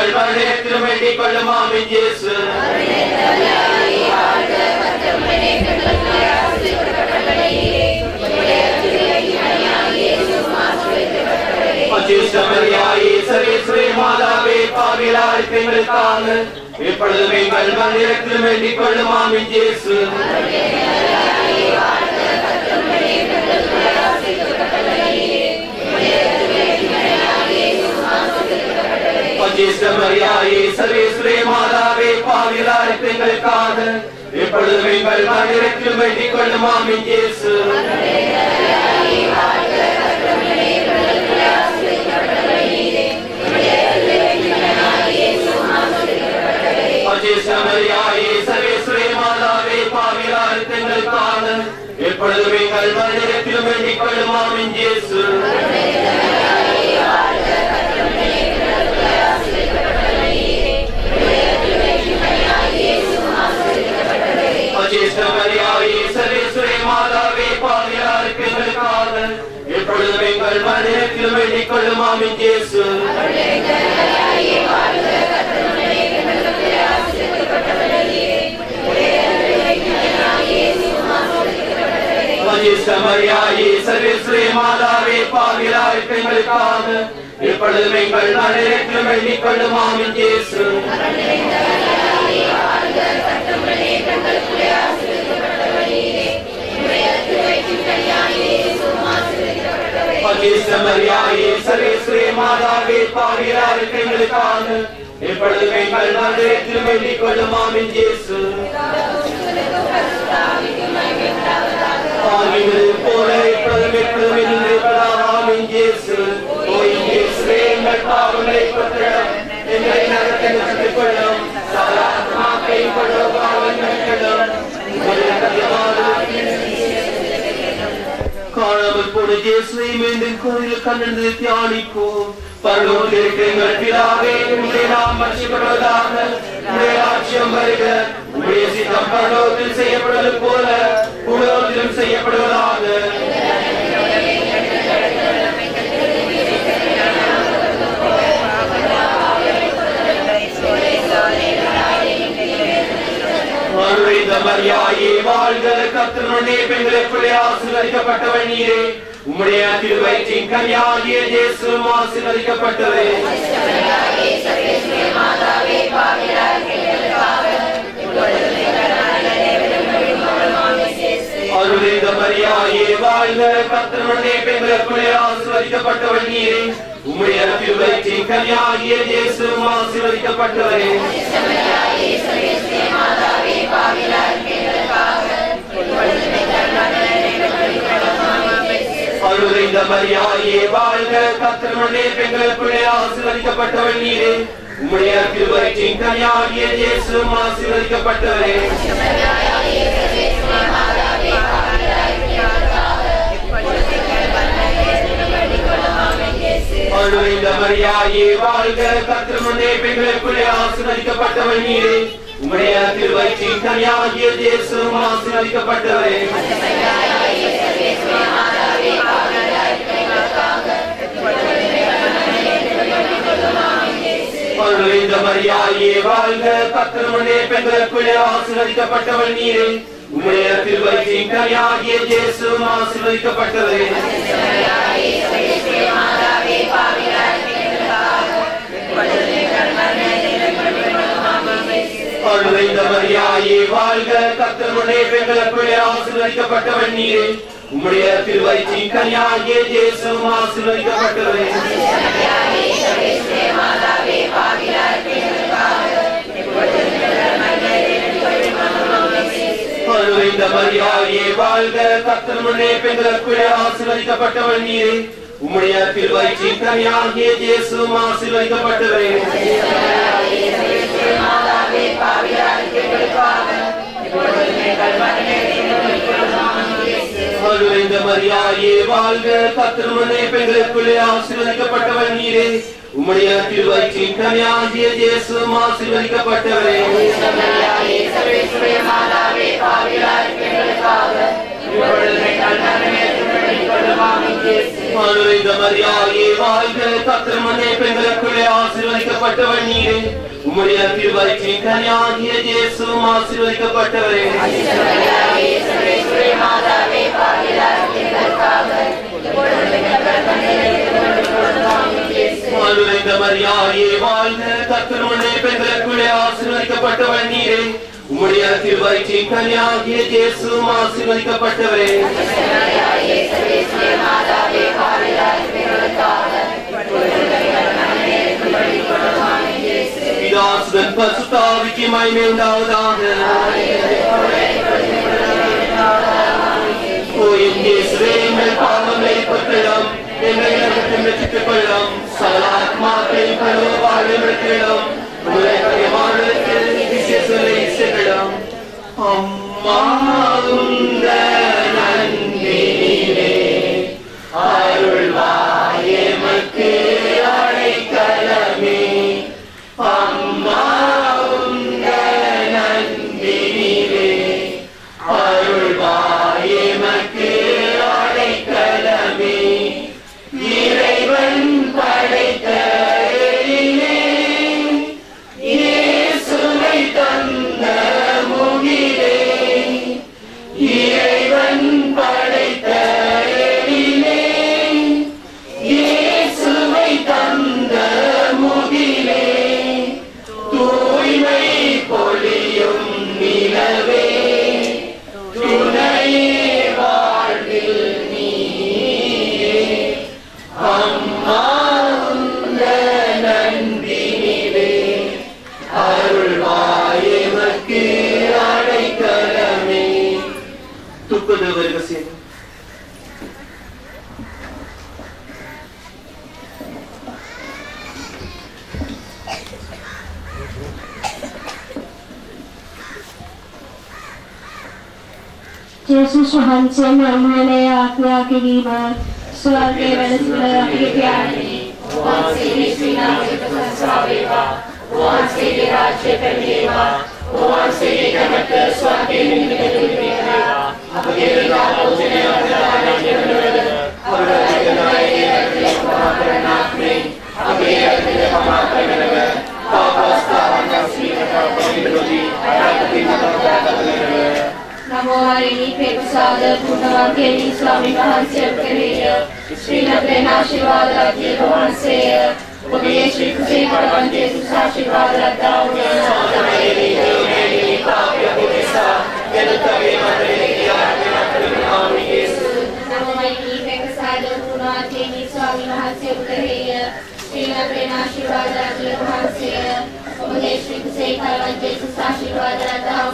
எங்கள் மரணத்திலும் வேண்டிக் கொள்ளும் ஆமென் இயேசு. மரியாயே சர்வேஸ்வரி மாதாவே பாவிகளாய் எங்களுக்காக இப்பொழுதும் எங்கள் மரணத்திலும் வேண்டிக் கொள்ளும் ஆமென் இயேசு. மரியாயே சர்வேஸ்வரி மாதாவே பாவிகளாய் எங்களுக்காக இப்பொழுதும் எங்கள் மரணத்திலும் வேண்டிக் கொள்ளும் ஆமென் இயேசு. மரியாயே சர்வேஸ்வரி மாதாவே பாவிகளாய் எங்களுக்காக இப்பொழுதும் எங்கள் மரணத்திலும் வேண்டிக் கொள்ளும் ஆமென் இயேசு. மரியாயே சர்வேஸ்வரி மாதாவே பாவிகளாய் எங்களுக்காக இப்பொழுதும் எங்கள் மரணத்திலும் வேண்டிக் கொள்ளும் ஆமென் இயேசு. மரியாயே சர்வேஸ்வரி மாதாவே பாவிகளாய் எங்களுக்காக இப்பொழுதும் எங்கள் மரணத்திலும் வேண்டிக் கொள்ளும் ஆமென் இயேசு. மரியாயே சர்வேஸ்வரி மாதாவே பாவிகளாய் எங்களுக்காக இப்பொழுதும் எங்கள் மரணத்திலும் வேண்டிக் கொள்ளும் ஆமென் இயேசு. போல இப்பொழுதும் எப்பொழுதும் ஆமென் இயேசு. எங்கள் பாவங்களை பொறுத்தரும் எங்களை நரகத்தில் சுட்டுக் கொள்ளும் காணாமல் போன இயேசுவை மீண்டும் கோயிலில் கண்டது தியானிப்போம். பரலோகத்தில் இருக்கிற எங்கள் பிதாவே, உம்முடைய நாமம் மகிமைப்படுவதாக, உம்முடைய ராஜ்யம் வருக, உம்முடைய சித்தம் பரலோகத்தில் செய்யப்படுவது போல பூலோகத்திலும் செய்யப்படுவதாக. மரியாயே வாழ்க, கர்த்தருடைய பெண்களுக்குள்ளே ஆசீர்வதிக்கப்பட்டவள் நீரே. உம்முடைய திருவயிற்றின் கனியாகிய இயேசு ஆசீர்வதிக்கப்பட்டவரே. அருளிந்த மரியாயே வாழ்க, கர்த்தருடைய பெண்களுக்குள்ளே ஆசீர்வதிக்கப்பட்டவள் நீரே. உம்முடைய திருவயிற்றின் கனியாகிய இயேசு ஆசீர்வதிக்கப்பட்டவரே. அருளிந்த மரியாயே வாழ்க, கர்த்தருடைய பெண்களுக்குள்ளே ஆசீர்வதிக்கப்பட்டவள் நீரே. உம்முடைய திருவயிற்றின் கனியாகிய இயேசு ஆசீர்வதிக்கப்பட்டவரே. அருளிந்த மரியாயே வாழ்க, கர்த்தருடைய பெண்களுக்குள்ளே ஆசீர்வதிக்கப்பட்டவள் நீரே. உம்முடைய திருவயிற்றின் கனியாகிய இயேசு ஆசீர்வதிக்கப்பட்டவரே. அருளிந்த மரியாயே வாழ்க, கர்த்தருடைய பெண்களுக்குள்ளே ஆசீர்வதிக்கப்பட்டவள் நீரே. உம்முடைய திருவயிற்றின் கனியாகிய இயேசு ஆசீர்வதிக்கப்பட்டவரே. அருளிந்த மரியாயே வாழ்க, கர்த்தருடைய பெண்களுக்குள்ளே ஆசீர்வதிக்கப்பட்டவள் நீரே. உம்முடைய திருவயிற்றின் கனியாகிய இயேசு ஆசீர்வதிக்கப்பட்டவரே. அருளிந்த மரியாயே வாழ்க, கர்த்தருடைய பெண்களுக்குள்ளே ஆசீர்வதிக்கப்பட்டவள் நீரே. உம்முடைய திருவயிற்றின் கனியாகிய இயேசு ஆசீர்வதிக்கப்பட்டவரே. அருளிந்த மரியாயே வாழ்க, கர்த்தருடைய பெண்களுக்குள்ளே ஆசீர்வதிக்கப்பட்டவள் நீரே. உம்முடைய திருவயிற்றின் கனியாகிய இயேசு ஆசீர்வதிக்கப்பட்டவரே. அருளிந்த அனுரைந்த மரியாயே வாழ்க, கர்த்தர் முன்னே பெண்களுக்குள்ளே ஆசீர்வதிக்கப்பட்டவள் நீரே. உம்முடைய திருவயிற்றின் கனியாகிய இயேசுவும் ஆசீர்வதிக்கப்பட்டவரே. அனுரைந்த மரியாயே வாழ்க, கர்த்தர் முன்னே பெண்களுக்குள்ளே ஆசீர்வதிக்கப்பட்டவள் நீரே. உம்முடைய திருவயிற்றின் கனியாகிய இயேசுவும் ஆசீர்வதிக்கப்பட்டவரே. பிதாசுதன் பரிசுத்தாவிக்கு மகிமை உண்டாவதாக. ஓ என் இயேசுவே, எங்கள் பாவங்களை பொறுத்திடம், எங்கள் இடத்தில் ரட்சித்துக் கொள்ளும். சகல ஆத்மாக்களை பரவ வாழ்விடம் உலகமானதற்கு விசேஷங்களை செல்லும். அம்மா உந்த நன்றியிலே அருள்வாய் எமக்கு அடைக்கலமே. அம்மா உந்த நன்றியிலே அருள்வாய் எமக்கு அடைக்கலமே. இறைவன் படைத்த எழிலே இயேசுவை தந்த முகிலே. இறைவன் படைத்த எழிலே இயேசுவை தந்த முகிலே. தூய்மை பொழியும் நிலவே, துணையே வாழ்வில் நீயே. அம்மா உந்த நன்றியிலே அருள்வாய் எமக்கு அடைக்கலமே. துப்பது வருகசேன Jesus වහන්සේ මරණය ආඥා කිරීම ස්වර්ගයේ වැඩ සිට අපේ පියාණනි, වහන්සේගේ ශ්‍රී නාමයට ප්‍රශංසා වේවා. වහන්සේගේ රාජ්‍ය පැමිණේවා. වහන්සේගේ කැමැත්ත ස්වර්ගයේ නිමිති වේවා. අපගේ භෝජනය අදාළව කරනවද අපේ ජනනායකගේ සමාපරණාත්මේ අපේ අධික සමාපරණව පාපස්ථාන සීලකපරිණෝදී ආයතනය नमो हरिणी प्रेमसाद पूर्णवाक्यनी स्वामी वහන්සේ කෙරෙහිය ශ්‍රීලබ්‍රේන ආශිර්වාද රාජ්‍ය වහන්සේ ඔබේ ශ්‍රී කුසේ පරමන්තේ ආශිර්වාද රාජ්‍ය වහන්සේ පාපය පුරසා යනතේ මතේ ආමි යේසුස් නමෝ හරිणी प्रेमसाद पूर्णवाक्यनी स्वामी वහන්සේ කෙරෙහිය ශ්‍රීලබ්‍රේන ආශිර්වාද රාජ්‍ය වහන්සේ ඔබේ ශ්‍රී කුසේ පරමන්තේ ආශිර්වාද රාජ්‍ය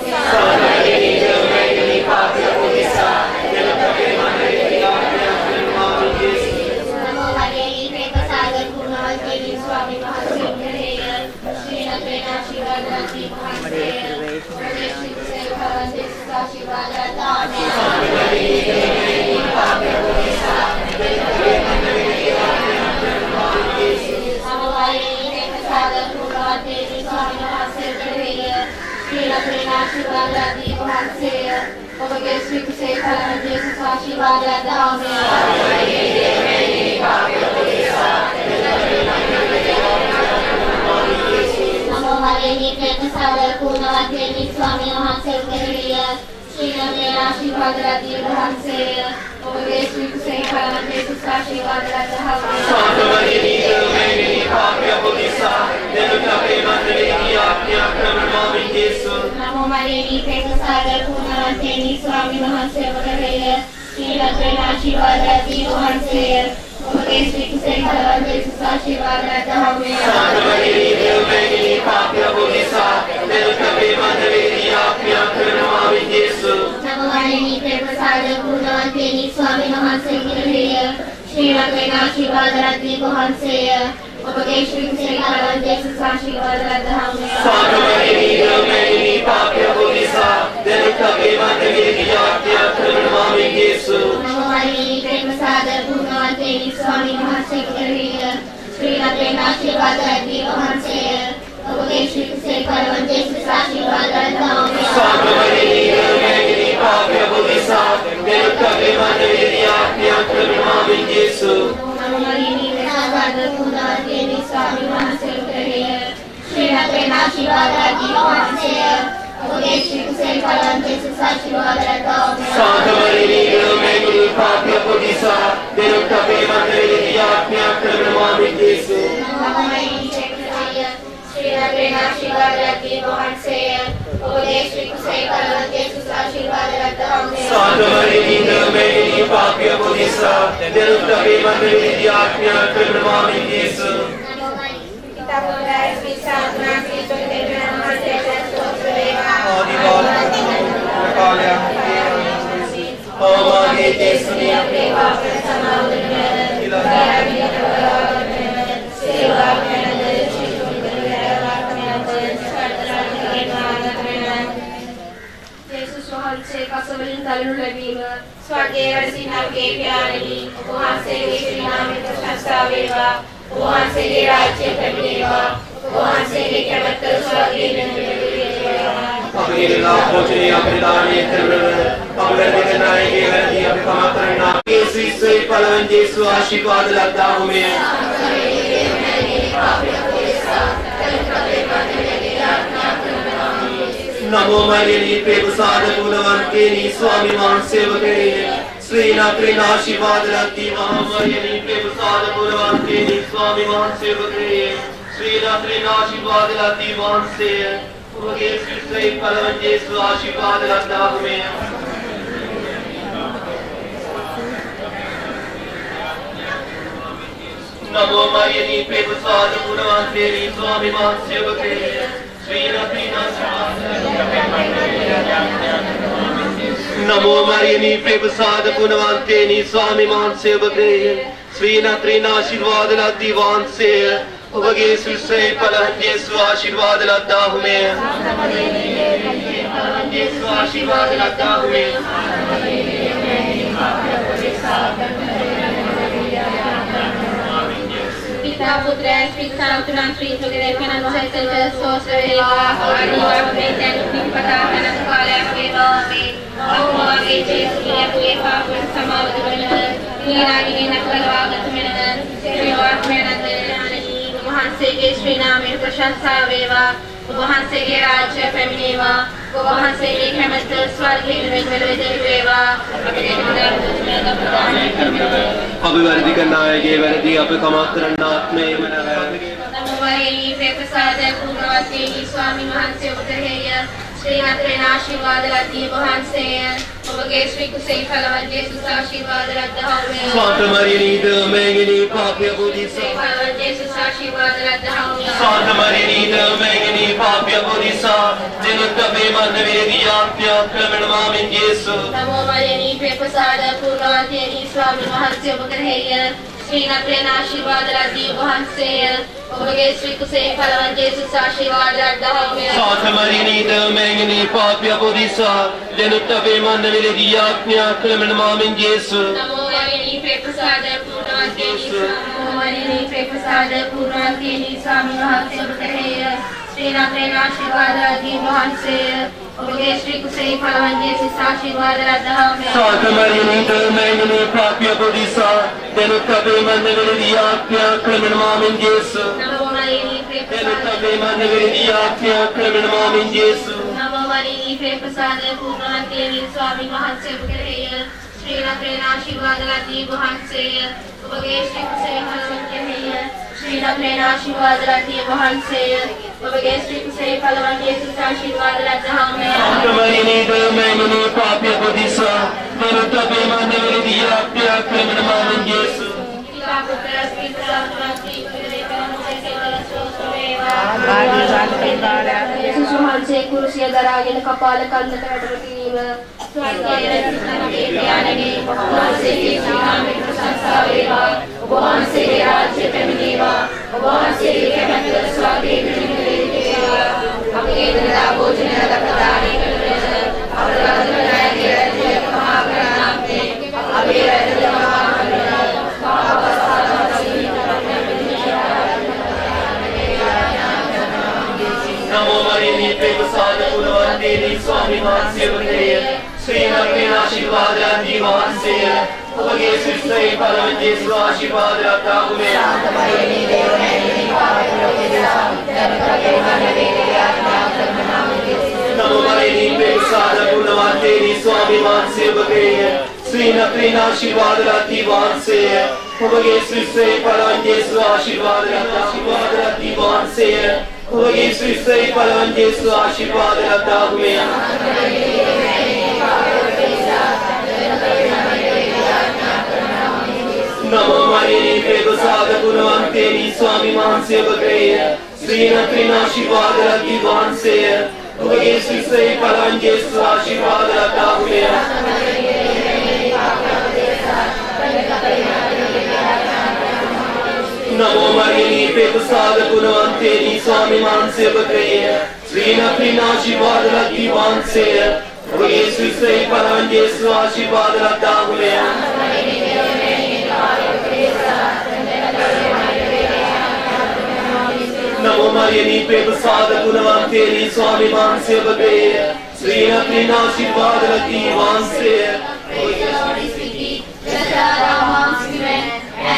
Jesus. ආශිර්වාද ලැබී වහන්සේය ඔබගේ ශ්‍රී කුසල කලන්තේ සුස ආශිර්වාද ලැබා සාතමරිනී ගමෙනි පාප්‍ය පොදිසා දෙනුත් අපේ මන්දිරේ දියාඥා කරන මාමිකේසු ශ්‍රී නගරේ ආශිර්වාද ලැබී වහන්සේය ඔබගේ ශ්‍රී කුසල කලන්තේ සුස ආශිර්වාද ලැබා සාතමරිනී ගමෙනි පාප්‍ය පොදිසා දෙනුත් අපේ මන්දිරේ දියාඥා කරන මාමිකේසු කසවලින් තලනු ලැබීම ස්වර්ගයේ වැඩ සිටිනාගේ පියාණනි ඔබ වහන්සේගේ ශ්‍රී නාමයේ ප්‍රශංසා වේවා ඔබ වහන්සේගේ රාජ්‍ය පැමිණේවා ඔබ වහන්සේගේ කැමැත්ත ස්වර්ගයේ නිරන්තරව අපේ ලාභෝචනීය අපරිදානීය කරවල අපවැරදි නායකගේ වැඩි අපි කමතරනා යේසුස්සේ පළවෙනි යේසු ආශිර්වාද ලද්දාහු මේ नमो मरियनी प्रेमसाद गुणवंतेनी स्वामी मान सेवके श्री नगरीन आशीर्वाद लती महामरियनी प्रेमसाद गुणवंतेनी स्वामी मान सेवके श्री नगरीन आशीर्वाद लती मान से उनके श्री परम यीशु आशीर्वाद लता में नमो मरियनी प्रेमसाद गुणवंतेनी स्वामी मान सेवके नमो मरियनी प्रभुसाद गुणवंतेनी स्वामी मान सेवके श्री नगरीन आशीर्वाद लती वान से उबगे सुसे पलहन यीशु आशीर्वाद लता हमें यीशु आशीर्वाद लता हमें पुत्र स्वीकृतांतुरां श्रीसुगदेवकनं वहैतल सोस्रवेवा आदिवावेतन विपदातन कालयवेवामे ओमागे जेस्किया पुएपा समावदुवन नीरागिने नकलवागतमेन सेवात्मेनंद ज्ञाननी वහන්සේගේ ශ්‍රී නාමයේ ප්‍රශංසා වේවා වහන්සේගේ රාජ්‍ය පැමිණේවා වහන්සේගේ කැමැත්ත ස්වර්ගයේ නිවෙල වේවා අපේ අභිවර්ධි කරනායගේ වැරදි අප කමක් කරන්නාත්මේ මනරගේ නමෝවයි ප්‍රේමසාද පුරවතී ස්වාමීන් වහන්සේ උදෙහිය ශ්‍රී නගරේ ආශිර්වාද ලදී වහන්සේ ඔබගේ ශ්‍රී කුසල කලවන්ත යේසුස් ආශිර්වාද ලද්දහවේ स्वात मरियनी द मैंगनी पाप्य बोधिसा කලවන්ත යේසුස් ආශිර්වාद ලද්දහවේ स्वात मरियनी द मैंगनी पाप्य बोधिसा जनुत बेमन वेदियाप्य क्रमण मामिन येसु නමෝවයි ප්‍රේමසාද පුරවතී ස්වාමීන් වහන්සේ උදෙහිය ශ්‍රී නගරේ ආශිර්වාද ලදී වහන්සේ ඔබගේ ශ්‍රී කුසල කලවන්ත යේසුස් ආශිර්වාද ලද්දහවේ स्वात मरियनी द मैंगनी पाप्य बोधिसा जनुत बेमन वेदियाप्य क्रमण मामिन येसु नमोवरी प्रेमसाद पूर्णांतेनी स्वामी वහන්සේ උදෙහිය ශ්‍රී නගරේ ආශිර්වාද ලදී වහන්සේ ඔබගේ ශ්‍රී කුසල කලවන්ත යේසුස් ආශිර්වාද ලද්දහවේ स्वात मरियनी द मैंगनी पाप्य बोधिसा जनुत बेमन वेदियाप्य क्रमण मामिन येसु नमोवरी जनुत बेमन वेदियाप्य क्रमण मामिन येसु प्रेमसाद पूर्णांतेनी स्वामी वහන්සේ උදෙහිය ශ්‍රී නගරේ ආශිර්වාද ලදී වහන්සේ ඔබගේ ශ්‍රී කුසල කලවන්ත යේසුස් ශ්‍රී නගරේ ආශිර්වාද ලදී වහන්සේ ඔබගේ ශ්‍රී කුසල කලවන්ත යේසුස් ආශිර්වාද ලද්දහවේ मरियनी द मैंगनी पाप्य बोधिसा जनुत बेमन वेदियाप्य क्रमण मामिन येसु යේසුස් වහන්සේ කුරුසිය දරාගෙන කපාල කන්දට වැටම කිරීම ස්වර්ගයේ ඥානනේ වහන්සේගේ නාමයෙන් ප්‍රශංසා වේවා ඔබ වහන්සේගේ රාජ්‍ය පැමිණේවා ඔබ වහන්සේගේ කැමැත්ත ස්වර්ගයේ නිරන්තරව අපේ දරා භෝජන දපදානේ කරගෙන අපරාධ කරන්නේ රැඳී මහා කරනාම්නේ අපේ රැඳී මහා नमो मरियनी प्रेमसाद गुणवंतेनी स्वामी मान सेवके श्री नगरीन आशीर्वाद आशीर्वाद दीवान से ඔබගේ ශ්‍රේෂ්ඨ පරම ජේසු ආශිර්වාද ලබාගුමේ नमो मरिनी बेसाद गुणवंतेरी स्वामी मानसे बगैर श्री नप्रीन आशीर्वाद दीवान से ඔබගේ ශ්‍රේෂ්ඨ පරම ජේසු आशीर्वाद दीवान से ඔබගේ ශ්‍රේෂ්ඨ පරම ජේසු आशीर्वाद ලබාගුමේ नमो मरिनी बेसाद गुणवंतेरी स्वामी मानसे बगैर श्री नप्रीन आशीर्वाद दीवान से ඔබගේ ශ්‍රේෂ්ඨ පරම ජේසු ආශිර්වාද ලබාගුමේ नमो मरिनी बेसाद गुणवंतेरी स्वामी मानसे बगैर श्री नप्रीन आशीर्वाद दीवान से ඔබගේ ශ්‍රේෂ්ඨ පරම ජේසු ආශිර්වාද ලබාගුමේ नमो मरिनी बेसाद गुणवंतेरी स्वामी मानसे बगैर श्री नप्रीन आशीर्वाद दीवान से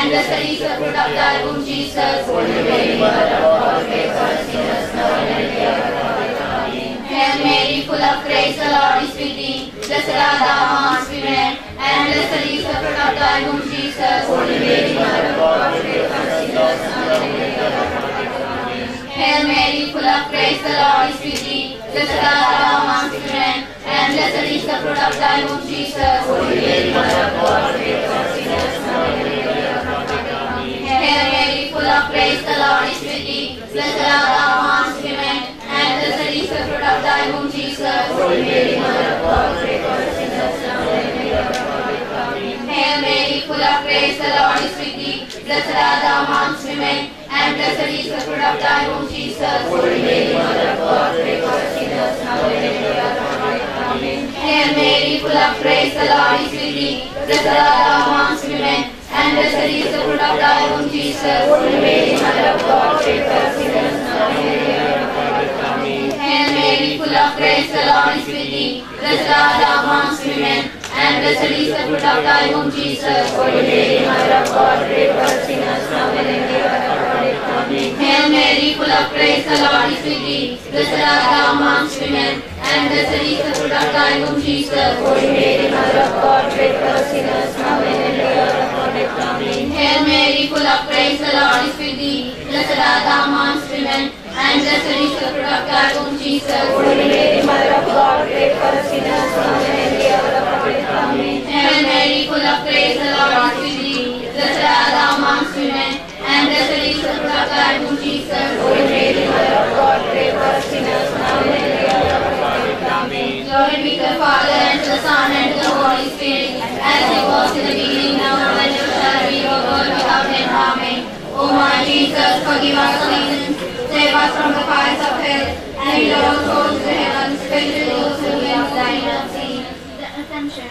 and the studies of fruit of thy womb, Jesus. Holy Mary, Mother of God, pray for us sinners now and at the hour of our death. Hail Mary, full of grace, the Lord is with thee. Blessed art thou amongst women, and blessed is the fruit of thy womb, Jesus. Holy Mary, Mother of God, pray for us sinners now and at the hour of our death. Hail Mary, full of grace, the Lord is with thee. Blessed art thou amongst women, and blessed is the fruit of thy womb, Jesus. Holy Mary, Mother of God, pray for us sinners now and at the hour of our death. Hail Mary, full of grace, the Lord is with thee. Blessed art thou amongst women, and blessed is the fruit of thy womb, Jesus. Holy Mary, Mother of God, pray for us sinners now and at the hour of our death. Hail Mary, full of grace, the Lord is with thee. Blessed art thou amongst women, and blessed is the fruit of thy womb, Jesus. Holy Mary, Mother of God, pray for us sinners now and at the hour of our death. Hail Mary, full of grace, the Lord is with thee. Blessed art thou amongst women, and blessed is the fruit of thy womb, Jesus. Holy Mary, Mother of God, pray for us sinners now and at the hour of our death. Hail Mary, full of grace, the Lord is with thee. Blessed art thou amongst women, and blessed is the fruit of thy womb, Jesus. Holy Mary, Mother of God, pray for us sinners now and at the hour of our death. Hail Mary, full of grace, the Lord is with thee. Blessed art thou amongst women, and blessed is the fruit of thy womb, Jesus. Holy Mary, Mother of God, pray for us sinners now and at the hour of our death. Hail Mary, full of grace, the Lord is with thee. Blessed art thou amongst women, and blessed is the fruit of thy womb, Jesus. Holy Mary, Mother of God, pray for us sinners now and at the hour of our death. Hail Mary, full of grace, the Lord is with thee. Blessed art thou amongst women, and blessed is the fruit of thy womb, Jesus. Holy Mary, Mother of God, pray for us sinners now and at the hour of our death. Glory be to the Father, and to the Son, and to the Holy Spirit, as it was in the beginning, now and ever shall be, O God, without end. Amen. O my Jesus, forgive us our sins, save us from the fires of hell, and lead all souls to heaven, especially those who need thy mercy. The Assumption.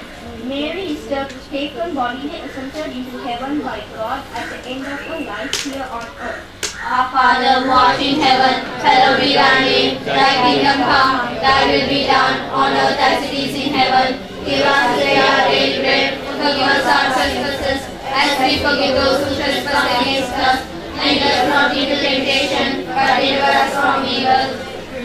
Mary is the taken bodily assumption into heaven by God at the end of her life here on earth. Our Father who art in heaven, hallowed be thy name. Thy kingdom come, thy will be done, on earth as it is in heaven. Give us today our daily bread, forgive us our trespasses, as we forgive those who trespass against us. Lead us not into temptation, but deliver us from evil.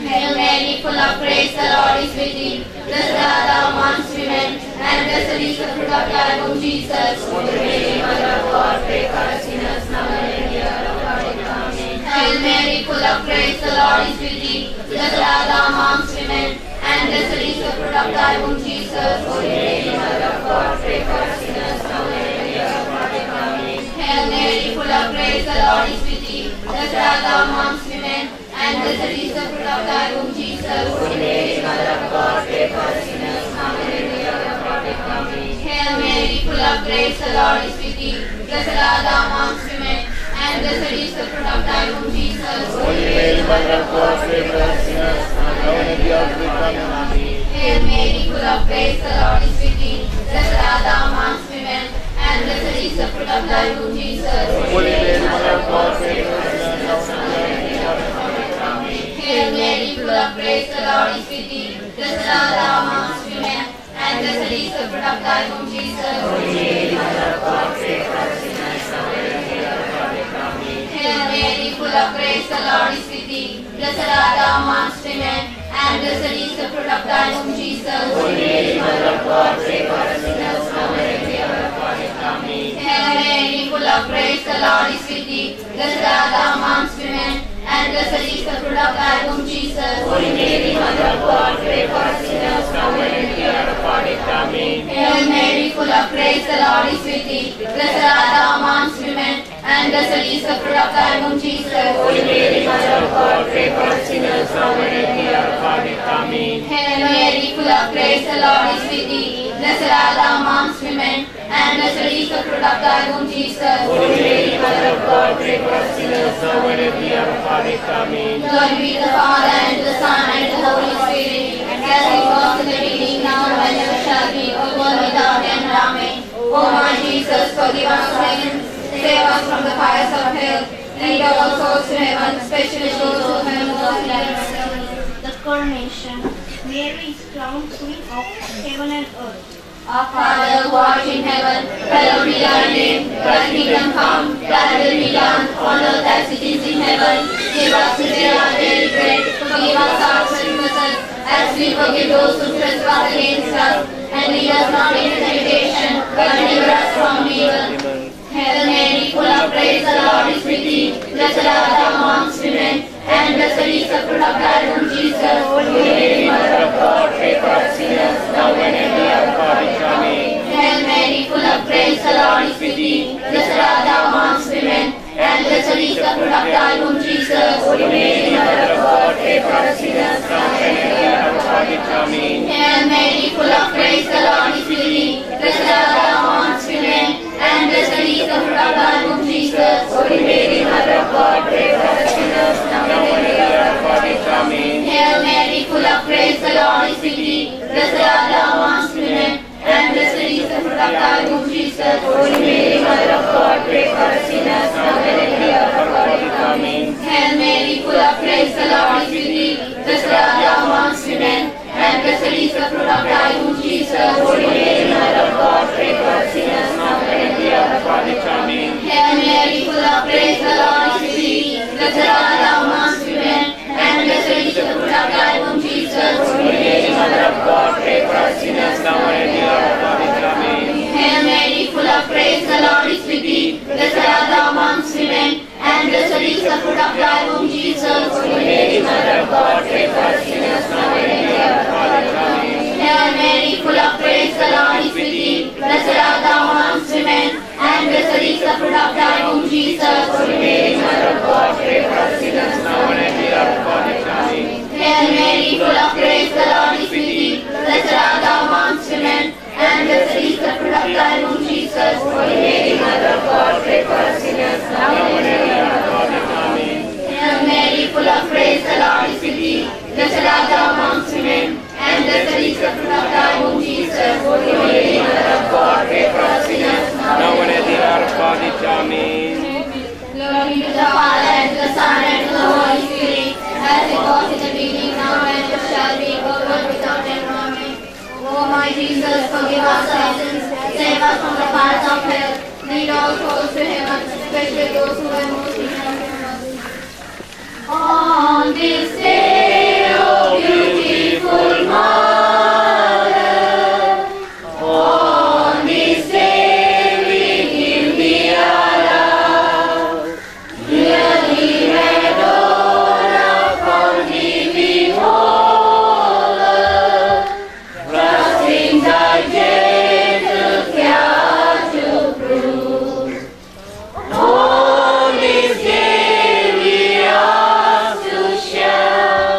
Hail Mary, full of grace, the Lord is with thee. Blessed art thou amongst women, and blessed is the fruit of thy womb, Jesus. Holy Mary, Mother of God, pray for us sinners now and at the hour of our death. Amen. Hail Mary, full of grace, the Lord is with thee. Blessed art thou amongst women, and blessed is the fruit of thy womb, Jesus. Holy Mary, Mother of God, pray for us sinners now and at the hour of our death. Amen. Hail Mary, full of grace, the Lord is with thee. Blessed art thou amongst women, and blessed is the fruit of thy womb, Jesus. Holy Mary, Mother of God, pray for us sinners now and at the hour of our death. Amen. Hail Mary, full of grace, the Lord is with thee. Blessed art thou amongst women, and blessed is the fruit of thy womb, Jesus. Holy Mary, Mother of God, pray for us sinners now and at the hour of our death. Amen. Hail Mary, full of grace, the Lord is with thee. Blessed art thou amongst women, and blessed is the fruit of thy womb, Jesus. Holy Mary, Mother of God, pray for us sinners now and at the hour of our death. Amen. Hail Mary, full of grace, the Lord is with thee. Blessed art thou amongst women, and blessed is the fruit of of thy womb, Jesus. Holy Mary, Mother of God, pray for us sinners, now and at the hour of our death. Amen. Hail Mary, full of grace, the Lord is with thee. Blessed art thou amongst women, and blessed is the fruit of thy womb, Jesus. Holy Mary, Mother of God, pray for us sinners, now and at the hour of our death. Amen. Hail Mary, full of grace, the Lord is with thee. Blessed art thou amongst women, and blessed is the fruit of thy womb, Jesus. Holy Mary, Mother of God, pray for us sinners, now and at the hour of our death. Amen. Hail Mary, full of grace, the Lord is with thee. Blessed art thou amongst women, and blessed is the fruit of thy womb, Jesus. Holy Mary, Mother of God, pray for us sinners, now and at the hour of our death. Amen. Hail Mary, full of grace, the Lord is with thee. Blessed art thou amongst women, and blessed is the fruit of thy womb, Jesus. Holy Mary, Mother of God, pray for us sinners, now and at the hour of our death. Amen. Glory be to the Father, and to the Son, and to the Holy Spirit, as it was in the beginning, now and ever shall be, world without end. Amen. O my Jesus, forgive us sins, save us from the fires of hell, lead all souls to heaven, especially those who have most need of mercy. The coronation. Mary is crowned Queen of heaven and earth. Our Father who art in heaven, hallowed be thy name. Thy kingdom come, thy will be done, on earth as it is in heaven. Give us today our daily bread. Forgive us our trespasses, as we forgive those who trespass against us. And lead us not into temptation, but deliver us from evil. Hail Mary, full of grace, the Lord is with thee. Blessed art thou amongst women, and blessed is the fruit of thy womb, Jesus. Holy Mary, Mother of God, pray for us sinners, now and at the hour of our death. Amen. Hail Mary, full of grace, the Lord is with thee. Blessed art thou amongst women, and blessed is the fruit of thy womb, Jesus. Holy Mary, Mother of God, pray for us sinners, now and at the hour of our death. Amen. Hail Mary, full of grace, the Lord is with thee. Blessed art thou amongst women, and blessed is the fruit of thy womb, Jesus. Holy Mary, Mother of God, pray for us sinners, now and at the hour of our death. Amen. Hail Mary, full of grace, the Lord is with thee. Blessed art thou amongst women, and blessed is the fruit of thy womb, Jesus. Holy Mary, Mother of God, pray for us sinners, now and at the hour of our death. Amen. Hail Mary, full of grace, the Lord is with thee. Blessed art thou amongst women, and blessed is the fruit of thy womb, Jesus. Holy Mary, Mother of God, pray for us sinners, now and at the hour of our death. Amen. Hail Mary, full of grace, the Lord is with thee. Blessed art thou amongst women, and blessed is the fruit of thy womb, Jesus. Holy Mary, Mother of God, pray for us sinners, now and at the hour of our death. Amen. Hail Mary, full of grace, the Lord is with thee. Blessed art thou amongst women, and blessed is the fruit of thy womb, Jesus. Holy Mary, Mother of God, pray for us sinners, now and at the hour of our death. Amen. Hail Mary, full of grace, the Lord is with thee. Blessed art thou amongst women, and blessed is the fruit of thy womb, Jesus. Holy Mary, Mother of God, pray for us sinners, now and at the hour of our death. Amen. Hail Mary, full of grace, the Lord is with thee. Blessed art thou amongst women, and blessed is the fruit of thy womb, Jesus. Holy Mary, Mother of God, pray for us sinners, now and at the hour of our death. Amen. Hail Mary, full of grace, the Lord is with thee. Blessed art thou amongst women, and blessed is the fruit of thy womb, Jesus. Holy Mary, Mother of God, pray for us sinners, now and at the hour of our death. Amen. Glory be to the Father, and to the Son, and to the Holy Spirit, as it was in the beginning, now and ever shall be, world without end. Amen. O my Jesus, forgive us our sins, save us from the fires of hell, lead all souls to heaven, especially those who have most need of mercy. On this day, O beautiful Mother, on this day we give thee our love. Dearly adore from thee beholder, trusting thy gentle care to prove. On this day we ask to share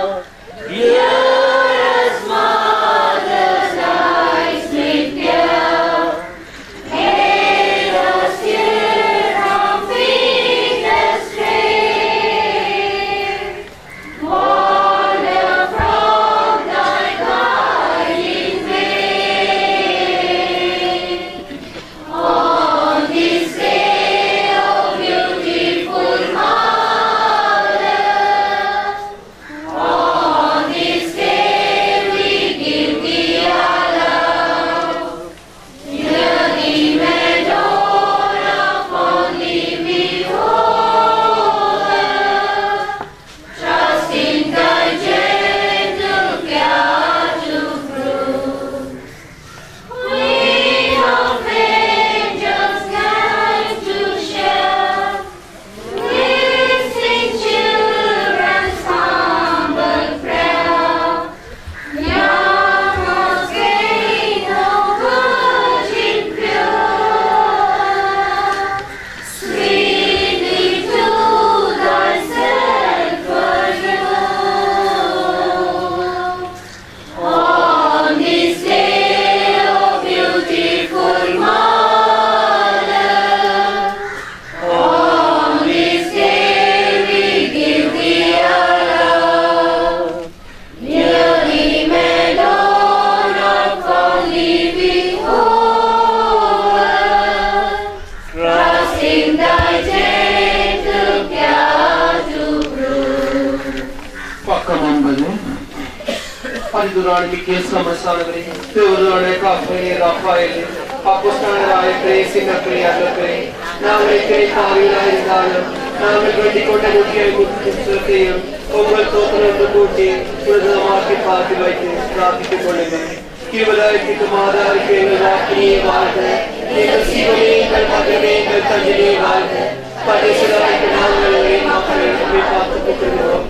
Adidurana Mikil Samasanagri, Purana Kafe, Rafael, Apostana, Grace in the Priya, now we take Kavila, now we go to Kotamukia, over Total of the Booty, with the market party like this, traffic to Kolene, Kivala, Kitamada, Kavaki, Vata, Sivani, Kalpatame, Kalpatame, Vata, Padisala, Kanala, Maka, we pass the Pukano.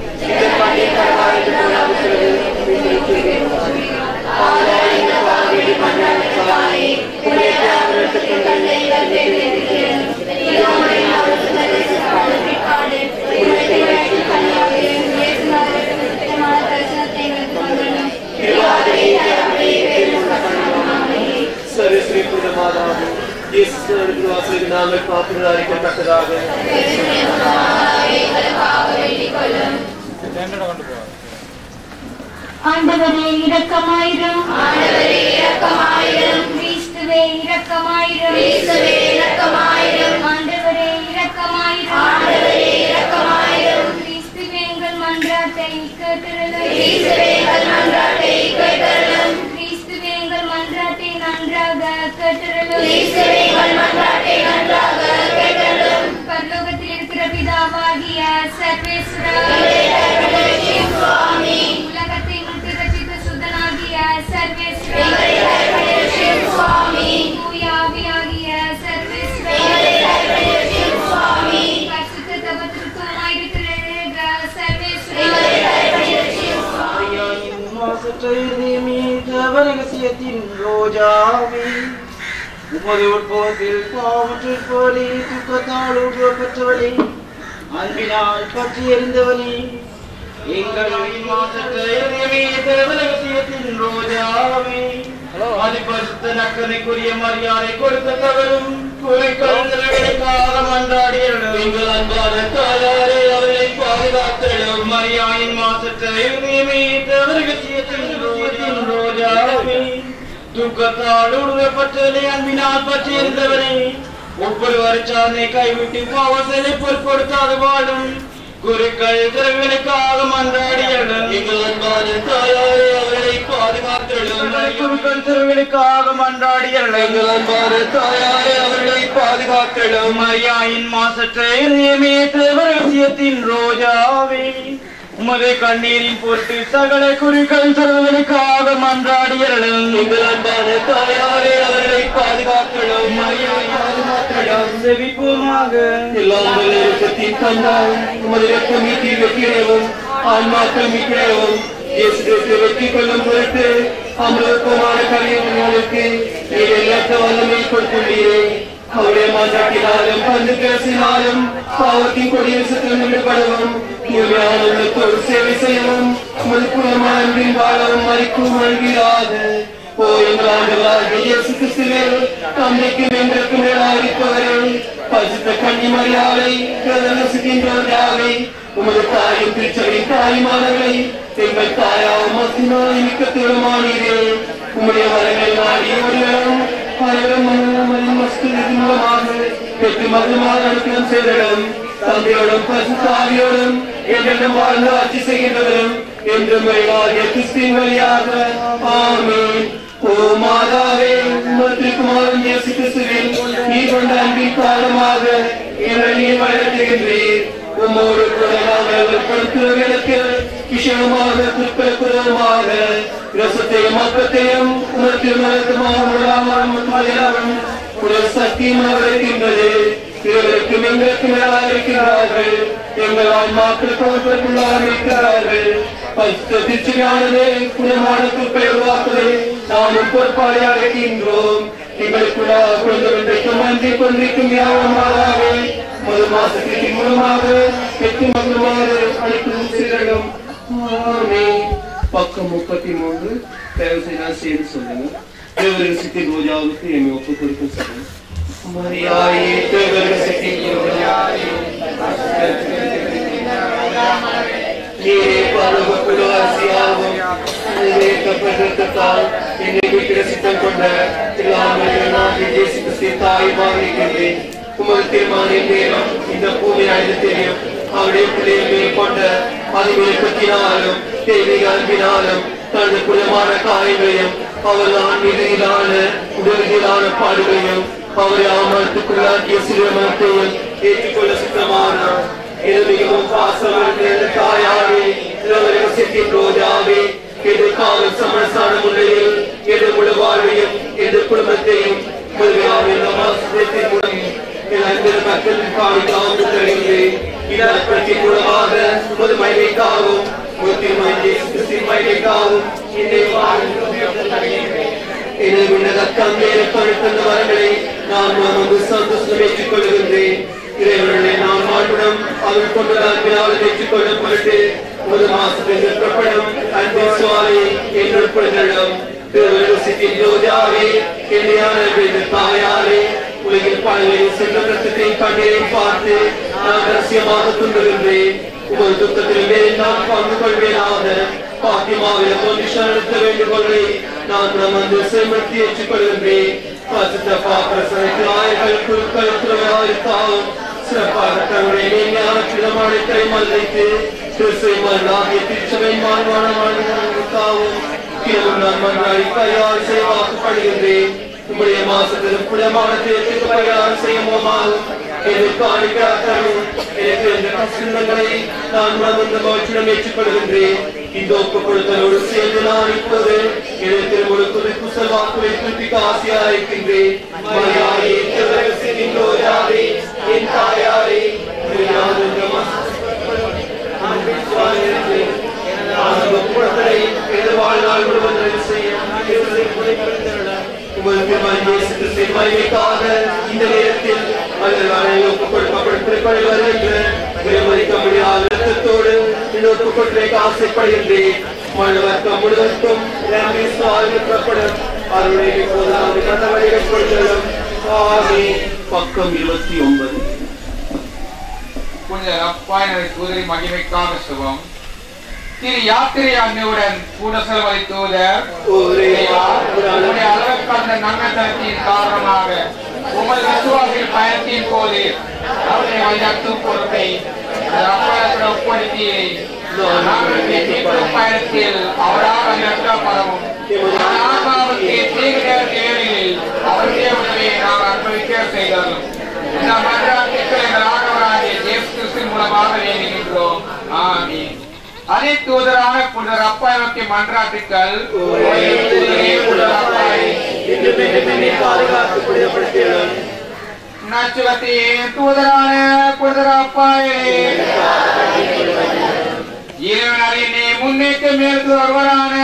Service for the Mother, Jesus, the name of popular ஆண்டவரே இரக்கமாயிரும் ஆண்டவரே இரக்கமாயிரும் கிறிஸ்துவே இரக்கமாயிரும் கிறிஸ்துவே இரக்கமாயிரும் ஆண்டவரே இரக்கமாயிரும் ஆண்டவரே இரக்கமாயிரும் கிறிஸ்துவே எங்கள் மன்றாட்டை கேட்டருளும் கிறிஸ்துவே எங்கள் மன்றாட்டை கேட்டருளும் கிறிஸ்துவே எங்கள் மன்றாட்டை நன்றாக கேட்டருளும் கிறிஸ்துவே எங்கள் மன்றாட்டை நன்றாக கேட்டருளும் பரலோகத்தில் இருக்கிற பிதாவாகிய சர்வேஸ்வரா சுவாமி உலகத்தை Swami, Yaviyagiya Sarveswara, Swami, Pasutha Batrutamayirukkiranga Sarveswara, Ayyanin masatrayirimi thavaragasiyatin rojavi, Upadu utpothil paavatril poli tukathalu pettavali, Anbinal pattiyerindavali. எங்களின் மாசற்றையமே தேவரகசியத்தின் ரோஜாவே அதிபரிசுத்த நக்கனைக்குரிய மரியாதை கொடுத்தவரும் குறிக்கொள்ளுக்காக மன்றாடியவரும் எங்கள் அன்பான தாயாரே அவர்களை பாதுகாத்தலும் மரியாயின் மாசற்றையமே தேவரகசியத்தின் ரோஜாவே துக்கத்தால் உருவப்பட்டதை அன்பினால் பற்றியிருந்தவரே ஒவ்வொரு வருச்சாதனை கைவிட்டு பாவசனை பொருட்படுத்தாது வாழும் குருக்கள் திறங்களுக்காக மன்றாடியலும் எங்கள் அன்பான தாயாரே அவர்களை பாதுகாத்தலும் குருக்கள் திறங்களுக்காக மன்றாடியலும் எங்கள் அன்பான தாயாரே அவர்களை பாதுகாத்தலும் மரியாயின் மாசற்ற இதயமே தேவரகசியத்தின் ரோஜாவே உமது கண்ணீரின் பொருட்டு சகல குறிகள் திறங்களுக்காக மன்றாடியலும் எங்கள் அன்பான தாயாரே அவர்களை பாதுகாத்தலும் மரியாயின் பாதுகாத்தலும் செவிப்போமாக எல்லாம் வல்லரசத்தின் தந்தாய் உமது ரத்தமீட்டில் வெற்றியடையவும் ஆன்மாக்கள் மீட்டையவும் இயேசுவை வெற்றி கொள்ளும் பொருட்டு அமிர்தமான கலியுகங்களுக்கு எல்லாத்த வல்லமை கொடுத்துள்ளீரே அவருடைய மாதாட்டினாலும் பந்து பேசினாலும் பாவத்தின் கொடியரசத்தில் விடுபடவும் தூய்மையான உள்ளத்தோடு சேவை செய்யவும் மதிப்புறமான அன்பின் வாழவும் மறிக்கும் அழுகிறாத ஓ எங்கள் ஆண்டவராகிய இயேசு கிறிஸ்துவே தந்தைக்கும் எங்களுக்கும் மேலாயிருப்பவரே பரிசுத்த கன்னிமரியாவை பிரதமசிக்கின்றவர்களாவை உமது தாயும் திருச்சபையின் தாய்மார்களை எங்கள் தாயாவும் மத்தினாய் மிக்க திருமானீரே உம்முடைய வரங்கள் நாடி ஒருவரும் மூலமாக பெற்று மதுமாக அனுப்பினம் செய்தலும் தந்தையோடும் பரிசுத்தாவியோடும் எங்களிடம் வாழ்ந்து ஆட்சி செய்கின்றவரும் என்று மேலாகிய கிறிஸ்துவின் வழியாக ஆமென். ஓ மாதாவே திருக்குமாரன் இயேசு கிறிஸ்துவின் நீ கொண்ட அன்பின் காரணமாக எங்களை நீ வழிநடத்துகின்றீர். உம்மோடு கூட நாங்கள் ஏற்படுத்துவதற்கு விஷயமாக திருப்பெருமாக ரசத்தையும் அப்பத்தையும் உடல் சத்தியமாக இருக்கின்றது. இவர்களுக்கும் எங்களுக்கும் மேலாக இருக்கிறார்கள். எங்கள் ஆன்மாக்களுக்குள்ளாக இருக்கிறார்கள். திருச்சியானது குணமான குறிப்பை உருவாக்குவதை நாமும் பொறுப்பாளியாக இருக்கின்றோம். எங்களுக்குள்ளாக குழந்தைக்கும் அன்றி கொண்டிருக்கும் யாவமாகவே முதல் மாசத்தின் மூலமாக எட்டு மக்களுமாக அளிக்கும் சிறகம். பக்கம் 33 தயவு செய்தால் சேர்ந்து சொல்லுங்க. தேவரகசியத்தின் ரோஜாவுக்கு என்னை ஒப்புக் கொடுக்கும் சொல்லுங்க. மரியாயே தேவரகசியத்தின் ரோஜாவே நீரே பாதுகாப்புவாசியாகும் என்னை வீட்டில சித்தம் கொண்ட தாயுமாக இருக்கின்றேன். உமது திருமணின் நேரம் இந்த பூமி அழிந்து தெரியும். அவருடைய பிள்ளையை மேற்கொண்ட அதிபதினாலும் தெய்வீக அன்பினாலும் தனது புனிதமான காரியங்களையும் அவர்தான் மீதியிலான உடலிலான பாடுகளையும் அவரை அவமனத்துக்குள்ளாக்கிய சிறுமத்தையும் ஏற்றுக்கொள்ள சித்தமானார். இது மிகவும் பாசம் இருந்த தாயாரே, ரகசியத்தின் ரோஜாவே, எது காவல் சமரசான முன்னிலையில் எது முழு வாழ்வையும் எது குடும்பத்தையும் மக்களின் காணிக்காமல் தருகின்றேன். இதன் பற்றி மூலமாக உமது மகிமைக்காகவும் வரங்களை நான் சந்தோஷம் ஏற்றுக்கொள்கின்றேன். இறைவனை நான் மாற்றுடன் அவள் கொண்டுதான் ஏற்றுக்கொள்ளும் பொருட்டு ஒரு மாசத்தில் நிறுத்தப்படும் அன்பின் சுவாலை ஏற்றுப்படுகிறோம். தாயாரே, உலகில் பல்வேறு செல்வத்தை கண்ணீரை பார்த்து நான் ரகசியமாக துன்புகின்றேன். உமது துக்கத்தில் மேல் நான் பங்கு கொள்வேனாக. பாத்திமாவில் தோன்றி செலுத்த வேண்டுகோளை நான் நமது செலுத்தி ஏற்றுக்கொள்கின்றேன். சிறப்பாக தன்னுடைய ஞானத்திடமானத்தை மல்லைத்து திருச்சபை மாணவர்களுக்காகவும் நான் மன்றாடி பரிகாரம் செய்ய வாக்குப்படுகின்றேன். உங்களுடைய மாசத்திலும் புலமான தேர்தலுக்கு பரிகாரம் செய்ய மூலமாகும் சின்னங்களை நான் மனந்த மகிழ்ச்சியுடன் ஏற்றுக்கொள்கின்றேன். இந்த ஒப்புக்கொடுத்தலோடு சேர்ந்து நான் இப்போது எனக்கு ஒரு குறிப்பு செல்வாக்குவை திருப்பிக்க ஆசையாக இருக்கின்றேன். என் தாயாரே, வாழ்நாள் முழுவதும் செய்ய இந்த நேரத்தில் ஒப்புக்கொடுக்க ஆசைப்படுகின்றேன். மனவர்க்கம் முழுவதற்கும் பக்கம் 29. புனித அப்பாயினரை தூதரை மகிமைக்காக சுபம். திரு யாத்திரை அன்னையுடன் கூட செலவழி தூதர் அளவுக்கான நன்மைத்தனத்தின் காரணமாக உமது விசுவாசின் பயணத்தின் போது அவருடைய வழிநடத்தும் பொறுப்பை ஒப்படைத்தி பயணத்தில் அவரால் நடத்தப்படவும் அவருடைய உதவியை நாம் அனுபவிக்க செய்தாலும் இந்த மன்றாட்டுக்களை எங்கள் ஆண்டவராகிய இயேசு கிறிஸ்துவின் மூலமாக வேண்டுகின்றோம். ஆமென். அதிதூதரான புனித அப்பாயினருக்கு மன்றாட்டுக்கள். நச்சுவத்தின் தூதரான புனித அப்பாயினே, இறைவனே முன்னேற்ற மேற்கு ஒருவரான